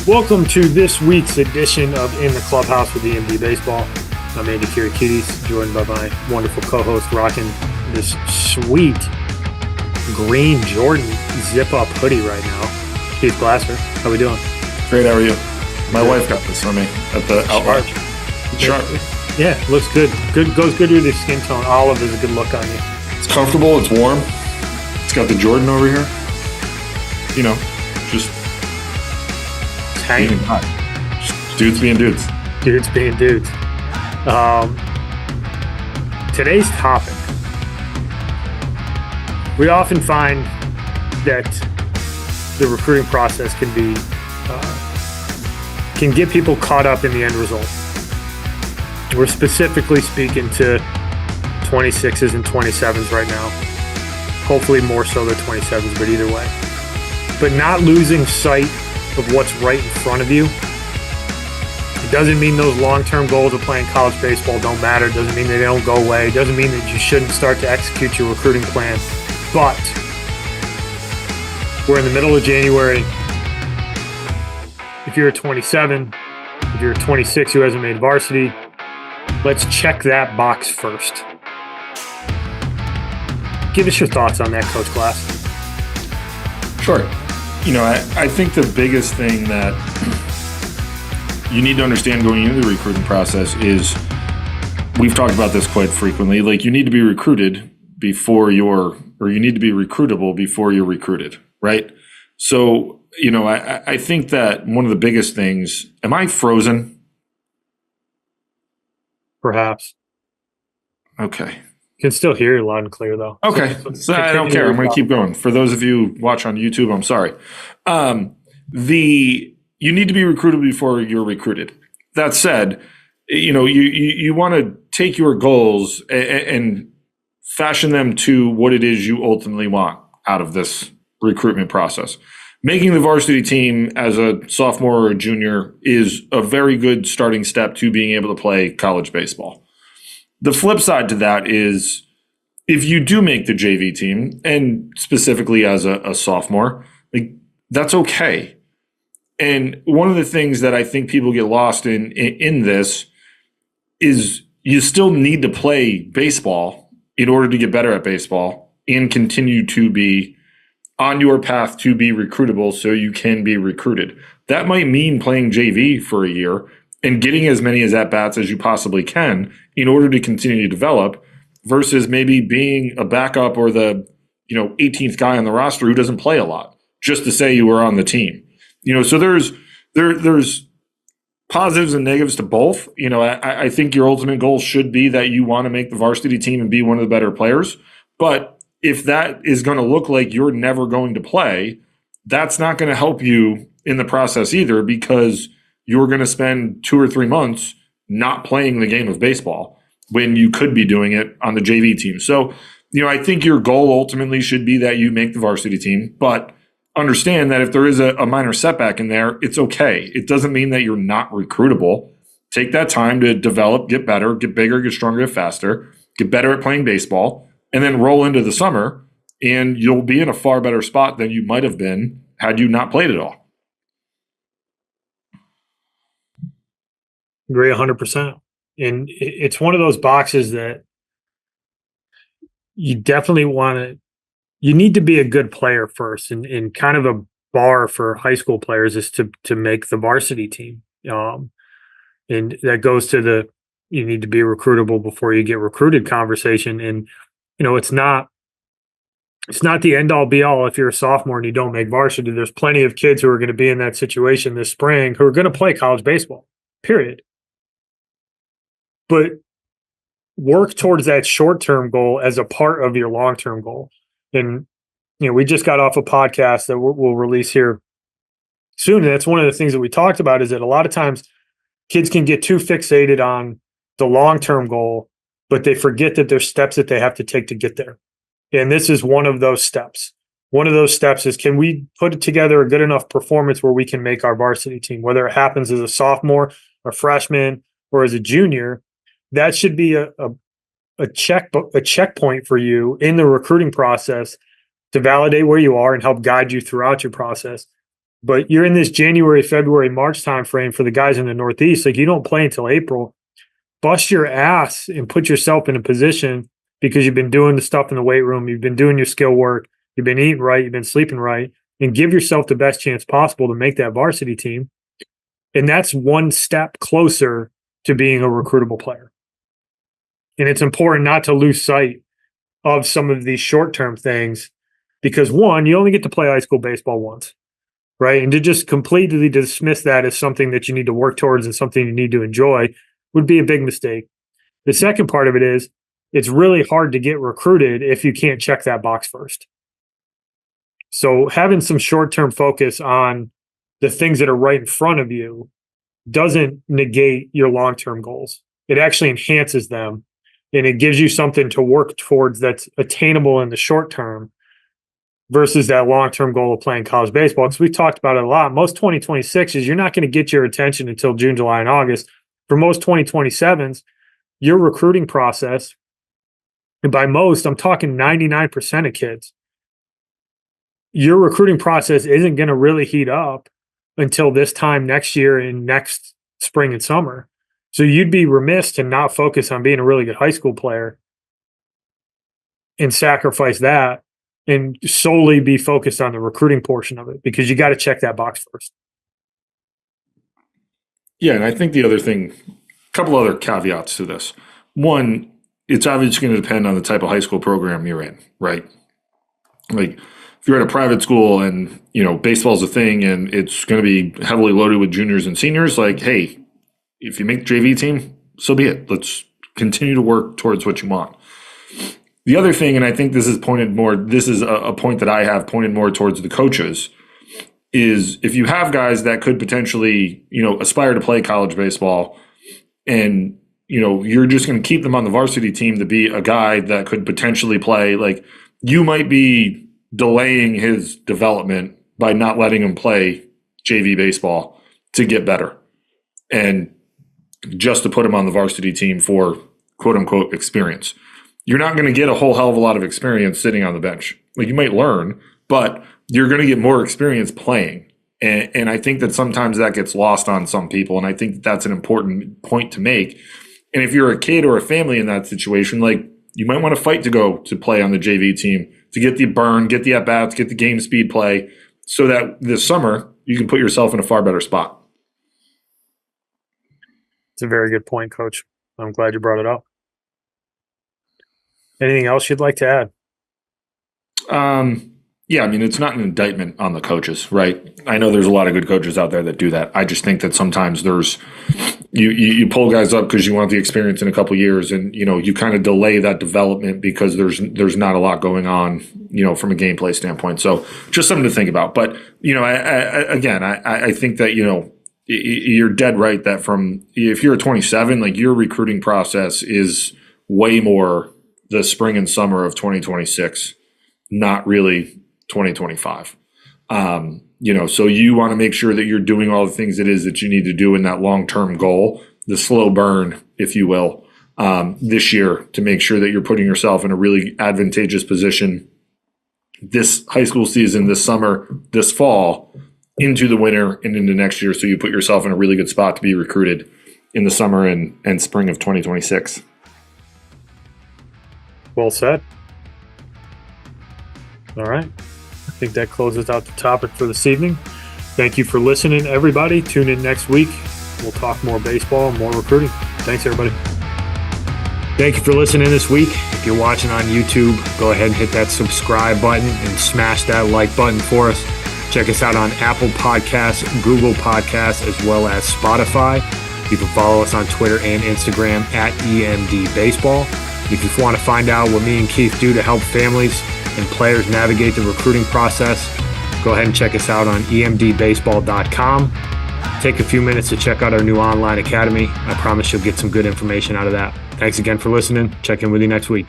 Welcome to this week's edition of In the Clubhouse with EMD Baseball. I'm Andy Kirikides, joined by my wonderful co-host rocking this sweet green Jordan zip-up hoodie right now. Keith Glasser, how we doing? Great, how are you? My wife got this for me at the outlet. Sharp. Yeah, looks good. Goes good with your skin tone. Olive is a good look on you. It's comfortable, it's warm. It's got the Jordan over here. You know, just hanging hot. Just dudes being dudes. Dudes being dudes. Today's topic. We often find that the recruiting process can get people caught up in the end result. We're specifically speaking to 26s and 27s right now. Hopefully more so the 27s, but either way. But not losing sight of what's right in front of you. It doesn't mean those long-term goals of playing college baseball don't matter. It doesn't mean they don't go away. It doesn't mean that you shouldn't start to execute your recruiting plan. But we're in the middle of January. If you're a 27, if you're a 26 who hasn't made varsity, let's check that box first. Give us your thoughts on that, Coach Glass. Sure. You know, I think the biggest thing that you need to understand going into the recruiting process is, we've talked about this quite frequently, like you need to be recruited before you need to be recruitable before you're recruited, right? So, you know, I think that one of the biggest things, am I frozen? Perhaps. Okay. Can still hear you loud and clear, though. Okay, so I don't care. I'm going to keep going. For those of you who watch on YouTube, I'm sorry. You need to be recruited before you're recruited. That said, you know, you want to take your goals and fashion them to what it is you ultimately want out of this recruitment process. Making the varsity team as a sophomore or a junior is a very good starting step to being able to play college baseball. The flip side to that is, if you do make the JV team, and specifically as a sophomore, like, that's okay. And one of the things that I think people get lost in this is you still need to play baseball in order to get better at baseball and continue to be on your path to be recruitable so you can be recruited. That might mean playing JV for a year and getting as many at-bats as you possibly can in order to continue to develop, versus maybe being a backup or the 18th guy on the roster who doesn't play a lot, just to say you were on the team. So there's positives and negatives to both. I think your ultimate goal should be that you want to make the varsity team and be one of the better players. But if that is going to look like you're never going to play, that's not going to help you in the process either, because you're going to spend 2 or 3 months not playing the game of baseball when you could be doing it on the JV team. So, I think your goal ultimately should be that you make the varsity team, but understand that if there is a minor setback in there, it's okay. It doesn't mean that you're not recruitable. Take that time to develop, get better, get bigger, get stronger, get faster, get better at playing baseball, and then roll into the summer, and you'll be in a far better spot than you might have been had you not played at all. Agree 100%. And it's one of those boxes that you definitely you need to be a good player first. And kind of a bar for high school players is to make the varsity team. And that goes to you need to be recruitable before you get recruited conversation. And, it's not the end all be all if you're a sophomore and you don't make varsity. There's plenty of kids who are going to be in that situation this spring who are going to play college baseball, period. But work towards that short-term goal as a part of your long-term goal. And, we just got off a podcast that we'll release here soon. And that's one of the things that we talked about, is that a lot of times kids can get too fixated on the long-term goal, but they forget that there's steps that they have to take to get there. And this is one of those steps. One of those steps is, can we put together a good enough performance where we can make our varsity team, whether it happens as a sophomore, a freshman, or as a junior. That should be a checkpoint for you in the recruiting process to validate where you are and help guide you throughout your process. But you're in this January, February, March timeframe for the guys in the Northeast. Like, you don't play until April. Bust your ass and put yourself in a position, because you've been doing the stuff in the weight room, you've been doing your skill work, you've been eating right, you've been sleeping right, and give yourself the best chance possible to make that varsity team. And that's one step closer to being a recruitable player. And it's important not to lose sight of some of these short-term things, because one, you only get to play high school baseball once, right? And to just completely dismiss that as something that you need to work towards and something you need to enjoy would be a big mistake. The second part of it is, it's really hard to get recruited if you can't check that box first. So having some short-term focus on the things that are right in front of you doesn't negate your long-term goals. It actually enhances them, and it gives you something to work towards that's attainable in the short term versus that long-term goal of playing college baseball. Because we've talked about it a lot. Most 2026s, you're not going to get your attention until June, July, and August. For most 2027s, your recruiting process, and by most, I'm talking 99% of kids, your recruiting process isn't going to really heat up until this time next year and next spring and summer. So you'd be remiss to not focus on being a really good high school player and sacrifice that and solely be focused on the recruiting portion of it, because you got to check that box first. Yeah, and I think the other thing, a couple other caveats to this. One, it's obviously going to depend on the type of high school program you're in, right? Like, if you're at a private school and, baseball's a thing and it's going to be heavily loaded with juniors and seniors, like, hey, if you make the JV team, so be it. Let's continue to work towards what you want. The other thing, and I think this is a point that I have pointed more towards the coaches, is if you have guys that could potentially, aspire to play college baseball, and, you're just going to keep them on the varsity team to be a guy that could potentially play, like, you might be delaying his development by not letting him play JV baseball to get better, and just to put him on the varsity team for quote unquote experience. You're not going to get a whole hell of a lot of experience sitting on the bench. Like, you might learn, but you're going to get more experience playing. And I think that sometimes that gets lost on some people. And I think that's an important point to make. And if you're a kid or a family in that situation, like, you might want to fight to go to play on the JV team to get the burn, get the at-bats, get the game speed play, so that this summer you can put yourself in a far better spot. It's a very good point, Coach. I'm glad you brought it up. Anything else you'd like to add? Yeah, I mean, it's not an indictment on the coaches, right? I know there's a lot of good coaches out there that do that. I just think that sometimes there's you pull guys up because you want the experience in a couple of years, and you kind of delay that development because there's not a lot going on, from a gameplay standpoint. So just something to think about. But I think that you're dead right that if you're a 27, like, your recruiting process is way more the spring and summer of 2026, not really 2025. So you want to make sure that you're doing all the things it is that you need to do in that long-term goal, the slow burn, if you will, this year, to make sure that you're putting yourself in a really advantageous position this high school season, this summer, this fall, into the winter and into next year. So you put yourself in a really good spot to be recruited in the summer and spring of 2026. Well said. All right. I think that closes out the topic for this evening. Thank you for listening, everybody. Tune in next week. We'll talk more baseball, more recruiting. Thanks, everybody. Thank you for listening this week. If you're watching on YouTube, go ahead and hit that subscribe button and smash that like button for us. Check us out on Apple Podcasts, Google Podcasts, as well as Spotify. You can follow us on Twitter and Instagram at EMD Baseball. If you want to find out what me and Keith do to help families and players navigate the recruiting process, go ahead and check us out on emdbaseball.com. Take a few minutes to check out our new online academy. I promise you'll get some good information out of that. Thanks again for listening. Check in with you next week.